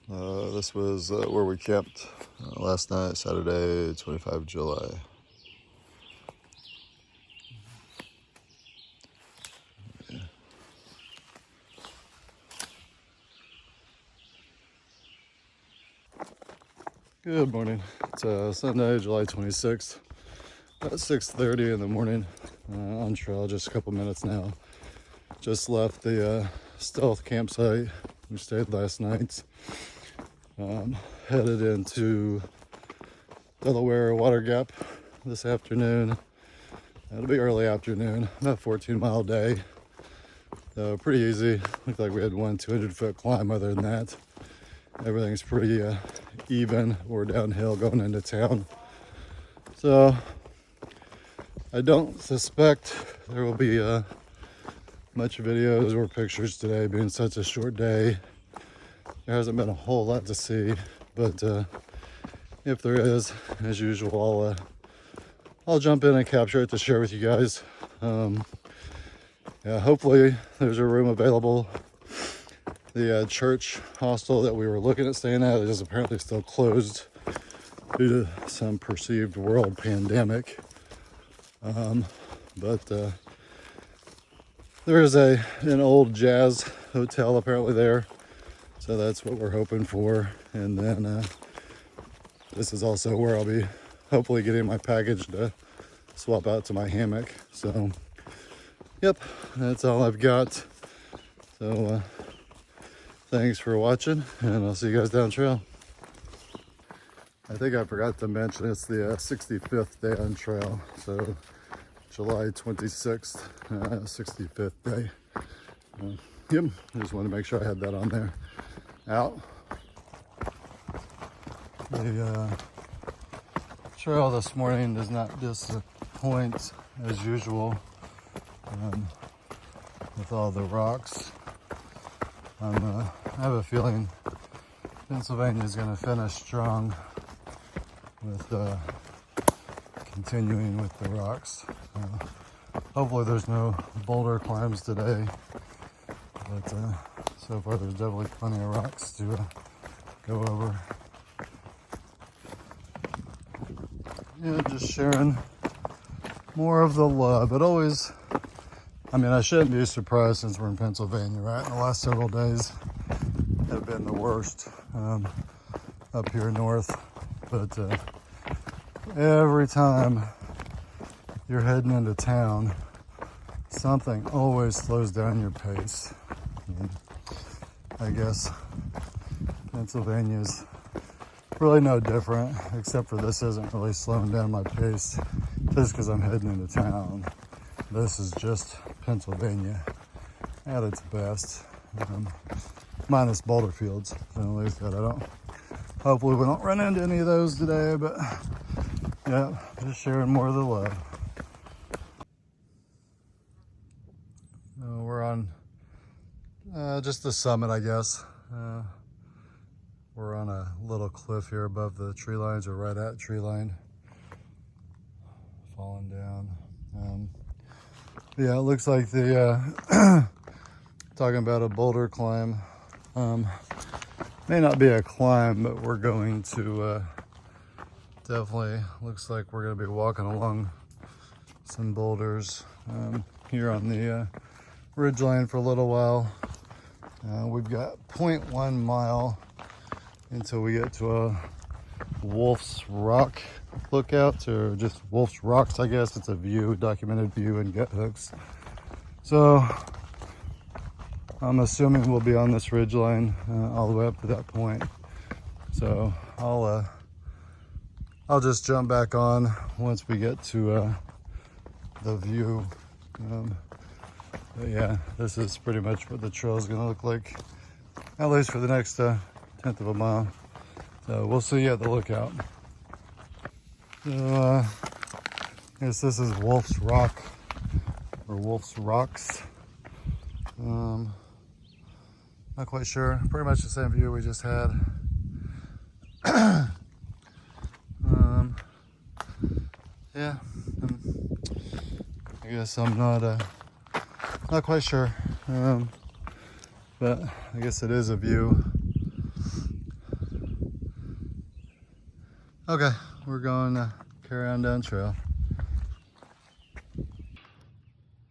This was where we camped last night, Saturday, 25 July. Good morning. It's Sunday, July 26th, about 6:30 in the morning. On trail, just a couple minutes now. Just left the stealth campsite. We stayed last night. Headed into Delaware Water Gap this afternoon. It'll be early afternoon, about 14-mile day. So pretty easy. Looked like we had one 200-foot climb. Other than that, everything's pretty even or downhill going into town. So I don't suspect there will be much videos or pictures today, being such a short day. There hasn't been a whole lot to see, but if there is, as usual, I'll jump in and capture it to share with you guys. Yeah, hopefully there's a room available. The church hostel that we were looking at staying at is apparently still closed due to some perceived world pandemic. But there is an old jazz hotel apparently there, so that's what we're hoping for. And then this is also where I'll be hopefully getting my package to swap out to my hammock. So yep, that's all I've got. So thanks for watching, and I'll see you guys down trail. I think I forgot to mention it's the 65th day on trail, so July 26th, 65th day. Yep, just wanted to make sure I had that on there. Out. The trail this morning does not disappoint as usual with all the rocks. I have a feeling Pennsylvania is going to finish strong with continuing with the rocks. Hopefully there's no boulder climbs today, but so far there's definitely plenty of rocks to go over. Yeah, just sharing more of the love. It always, I mean, I shouldn't be surprised since we're in Pennsylvania, right? The last several days have been the worst up here north, but every time you're heading into town, something always slows down your pace. And I guess Pennsylvania's really no different, except for this isn't really slowing down my pace just because I'm heading into town. This is just Pennsylvania at its best, minus boulder fields. So at least that hopefully we don't run into any of those today, but yeah, just sharing more of the love. We're on just the summit, I guess. We're on a little cliff here above the tree lines, or right at tree line. Falling down. Yeah, it looks like the talking about a boulder climb. May not be a climb, but we're going to definitely, looks like we're going to be walking along some boulders here on the ridge line for a little while. We've got 0.1 mile until we get to a Wolf's Rock lookout, or just Wolf's Rocks, I guess. It's a view, documented view and gut hooks. So I'm assuming we'll be on this ridge line all the way up to that point. So I'll just jump back on once we get to the view. But yeah, this is pretty much what the trail is going to look like, at least for the next 10th of a mile. So we'll see you at the lookout. So I guess this is Wolf's Rock, or Wolf's Rocks. Not quite sure. Pretty much the same view we just had. Yeah, I guess I'm not quite sure, but I guess it is a view. Okay, we're going to carry on down trail.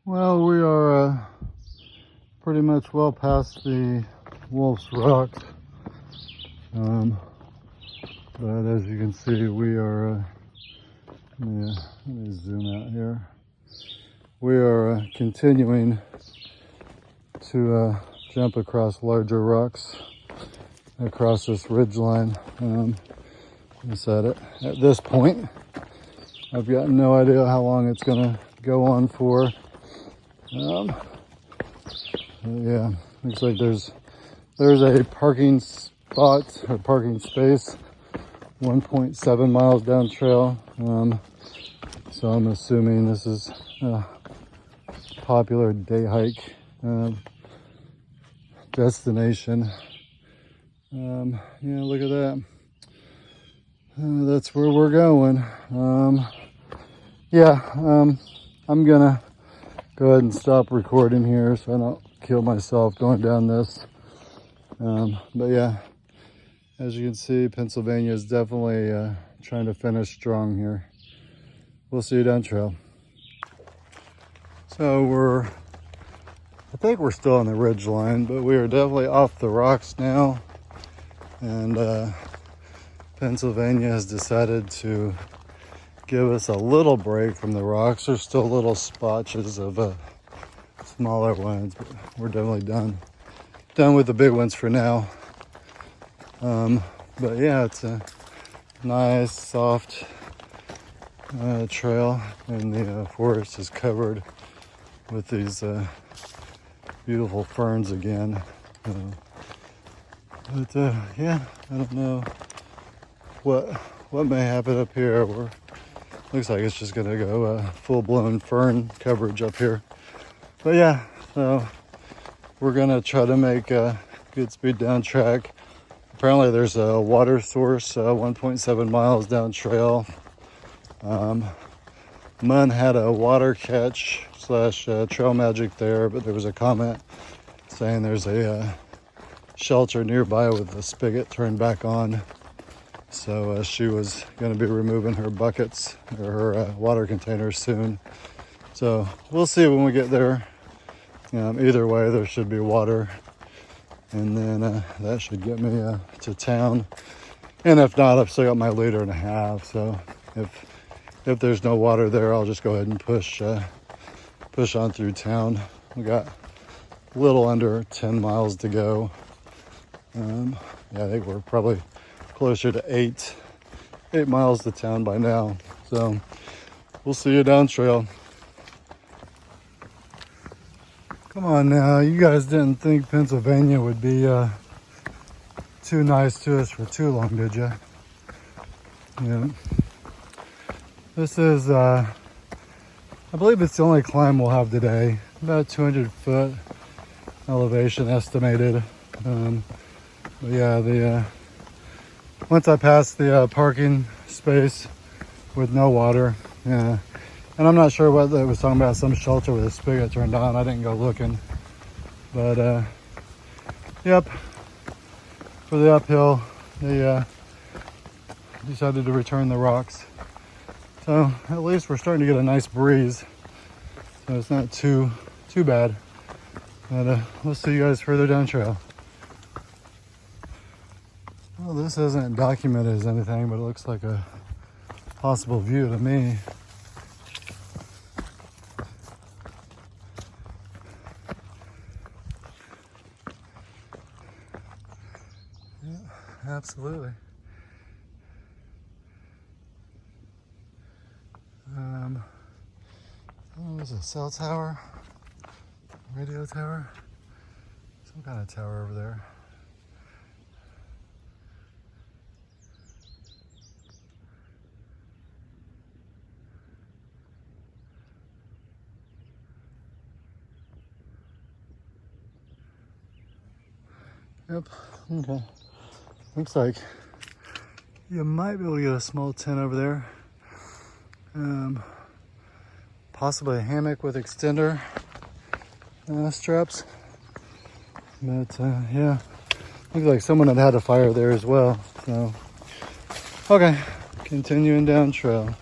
Well, we are pretty much well past the Wolf's Rocks. But as you can see, we are, let me zoom out here. We are continuing to jump across larger rocks across this ridge line. I said it. At this point, I've got no idea how long it's gonna go on for. Yeah, looks like there's a parking spot or parking space 1.7 miles down trail. So I'm assuming this is a popular day hike destination. Yeah, look at that. That's where we're going. I'm gonna go ahead and stop recording here so I don't kill myself going down this. But yeah, as you can see, Pennsylvania is definitely trying to finish strong here. We'll see you down trail. So I think we're still on the ridge line, but we are definitely off the rocks now. And Pennsylvania has decided to give us a little break from the rocks. There's still little spotches of smaller ones, but we're definitely done with the big ones for now. But yeah, it's a nice soft trail, and the forest is covered with these beautiful ferns again. But yeah, I don't know what may happen up here. Looks like it's just gonna go full-blown fern coverage up here. But yeah, so we're gonna try to make good speed down track. Apparently there's a water source 1.7 miles down trail. Mun had a water catch / trail magic there, but there was a comment saying there's a shelter nearby with the spigot turned back on. So she was going to be removing her buckets or her water containers soon. So we'll see when we get there. Either way, there should be water. And then that should get me to town. And if not, I've still got my 1.5 liters. So if there's no water there, I'll just go ahead and push on through town. We got a little under 10 miles to go. Yeah, I think we're probably closer to 8 miles to town by now. So we'll see you down trail. Come on now, you guys didn't think Pennsylvania would be too nice to us for too long, did you? Yeah. This is, I believe it's the only climb we'll have today. About 200 foot elevation estimated. But yeah, once I pass the parking space with no water, yeah. And I'm not sure what it was talking about, some shelter with a spigot turned on. I didn't go looking. But, yep, for the uphill, they decided to return the rocks. So at least we're starting to get a nice breeze. So it's not too bad. But we'll see you guys further down trail. Well, this isn't documented as anything, but it looks like a possible view to me. Yeah, absolutely. Oh, there's a cell tower, radio tower, some kind of tower over there. Yep, okay. Looks like you might be able to get a small tent over there. Possibly a hammock with extender straps. But yeah, looks like someone had a fire there as well. So, okay, continuing down trail.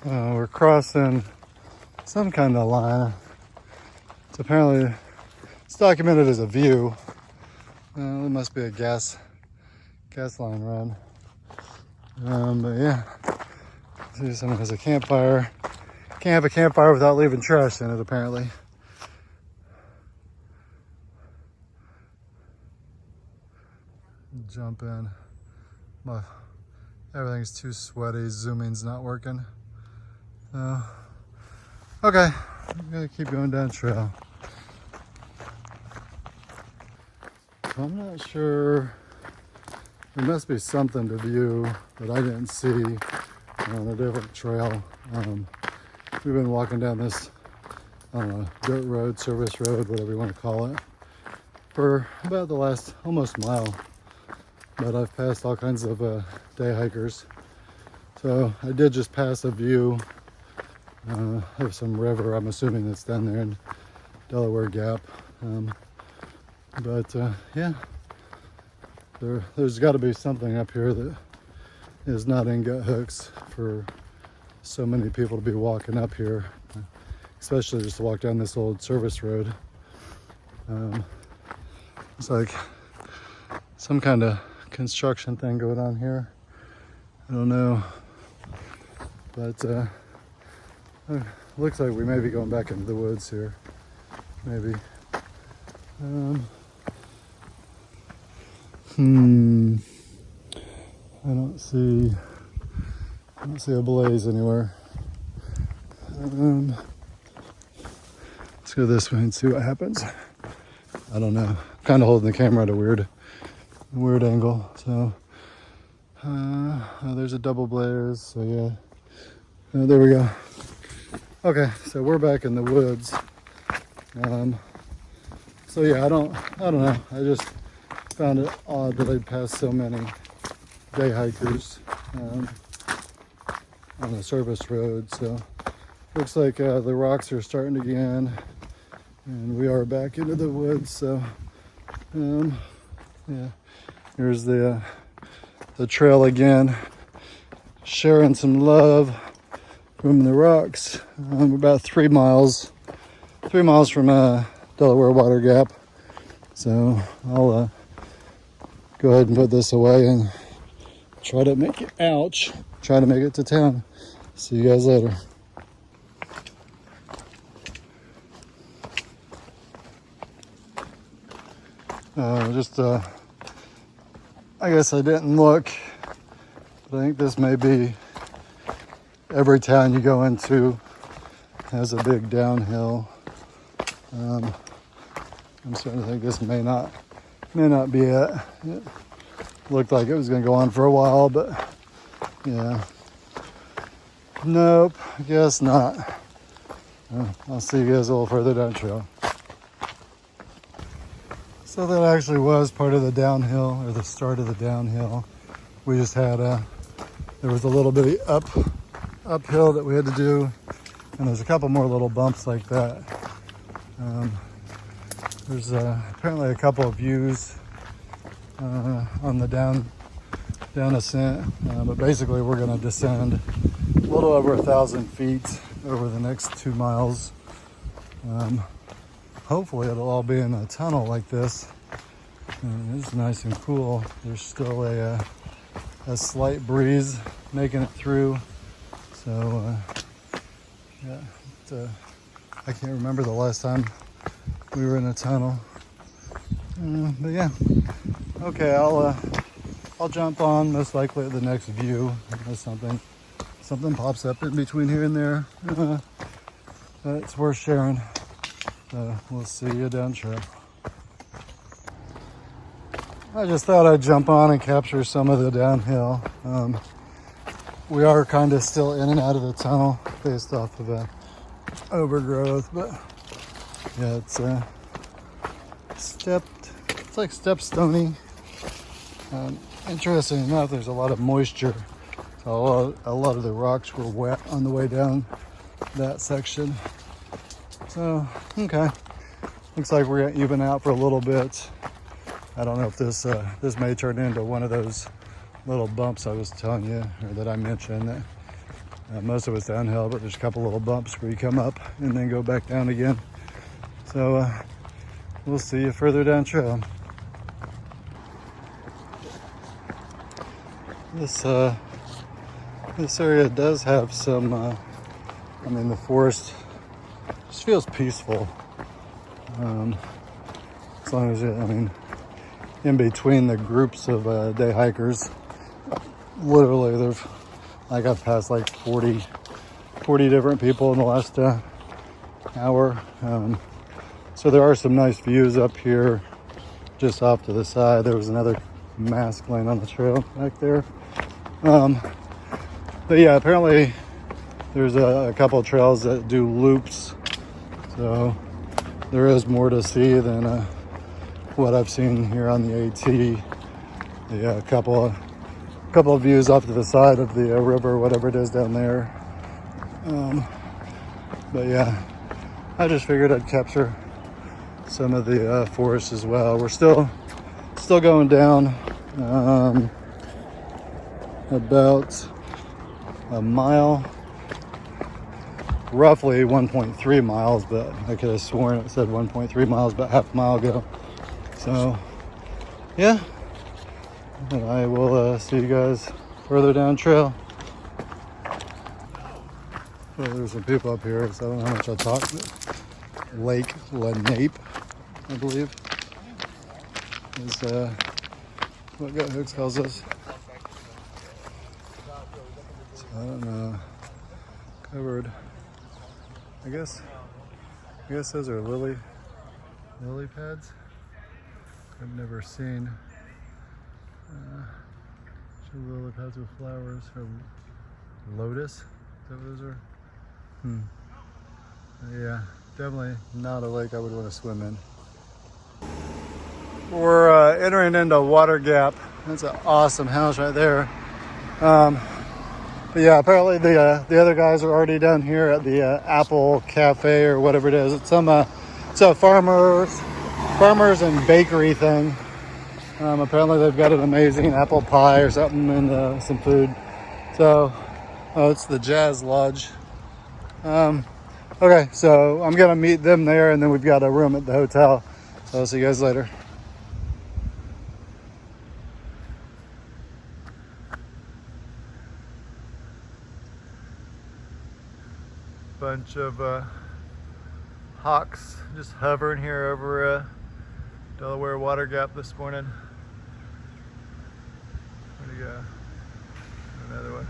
We're crossing some kind of line. It's apparently, it's documented as a view. It must be a gas line run. But yeah, see, someone has a campfire. Can't have a campfire without leaving trash in it, apparently. Jump in. Everything's too sweaty. Zooming's not working. Okay, I'm gonna keep going down trail. I'm not sure. There must be something to view that I didn't see on a different trail. We've been walking down this, I don't know, dirt road, service road, whatever you want to call it, for about the last almost mile. But I've passed all kinds of day hikers. So I did just pass a view of some river. I'm assuming it's down there in Delaware Gap. Yeah, there's got to be something up here that is not in gut hooks for so many people to be walking up here, especially just to walk down this old service road. It's like some kind of construction thing going on here. I don't know, but looks like we may be going back into the woods here. Maybe. I don't see a blaze anywhere. Let's go this way and see what happens. I don't know. I'm kind of holding the camera at a weird angle. So there's a double blaze. So yeah, there we go. Okay, so we're back in the woods. So yeah, I don't know. I just found it odd that I'd passed so many day hikers on a service road. So looks like the rocks are starting again, and we are back into the woods. So yeah, here's the trail again, sharing some love from the rocks. We're about 3 miles from Delaware Water Gap. So I'll go ahead and put this away and try to make it to town. See you guys later. I guess I didn't look, but I think this may be, every town you go into has a big downhill. I'm starting to think this may not be it. It looked like it was going to go on for a while, but yeah. Nope, I guess not. I'll see you guys a little further down trail. So that actually was part of the downhill, or the start of the downhill. We just had there was a little bit of uphill that we had to do, and there's a couple more little bumps like that. There's apparently a couple of views on the down ascent, but basically we're going to descend a little over 1,000 feet over the next 2 miles. Hopefully it'll all be in a tunnel like this. It's nice and cool. There's still a slight breeze making it through. So yeah, I can't remember the last time we were in a tunnel. But yeah, okay, I'll jump on most likely at the next view unless something pops up in between here and there. But it's worth sharing. So we'll see you down trail. I just thought I'd jump on and capture some of the downhill. We are kind of still in and out of the tunnel based off of overgrowth, but yeah, it's like step stony. Interesting enough, there's a lot of moisture. So a lot of the rocks were wet on the way down that section. So, okay. Looks like we're gonna even out for a little bit. I don't know if this this may turn into one of those little bumps I was telling you, or that I mentioned. That most of it's downhill, but there's a couple little bumps where you come up and then go back down again. So we'll see you further down trail. This area does have some, I mean, the forest just feels peaceful. As long as I mean, in between the groups of day hikers, literally there's, like I've passed like 40 different people in the last hour. So there are some nice views up here just off to the side. There was another mask laying on the trail back there. But yeah, apparently there's a couple of trails that do loops. So there is more to see than what I've seen here on the AT. Yeah, a couple of views off to the side of the river, whatever it is down there. But yeah, I just figured I'd capture some of the forest as well. We're still going down about a mile, roughly 1.3 miles, but I could have sworn it said 1.3 miles about half a mile ago. So yeah, and I will see you guys further down trail. Well, there's some people up here, so I don't know how much I'll talk. Lake Lenape, I believe, is what Gut Hooks calls us. So I don't know. Covered. I guess those are lily pads. I've never seen lily pads with flowers, or lotus. Is that what those are? Yeah, definitely not a lake I would want to swim in. We're entering into Water Gap. That's an awesome house right there. But yeah, apparently the other guys are already down here at the Apple Cafe or whatever it is. It's a farmers and bakery thing. Apparently they've got an amazing apple pie or something and some food. So, oh, it's the Jazz Lodge. Okay, so I'm gonna meet them there, and then we've got a room at the hotel. So I'll see you guys later. Bunch of hawks just hovering here over Delaware Water Gap this morning. There you go. Another one.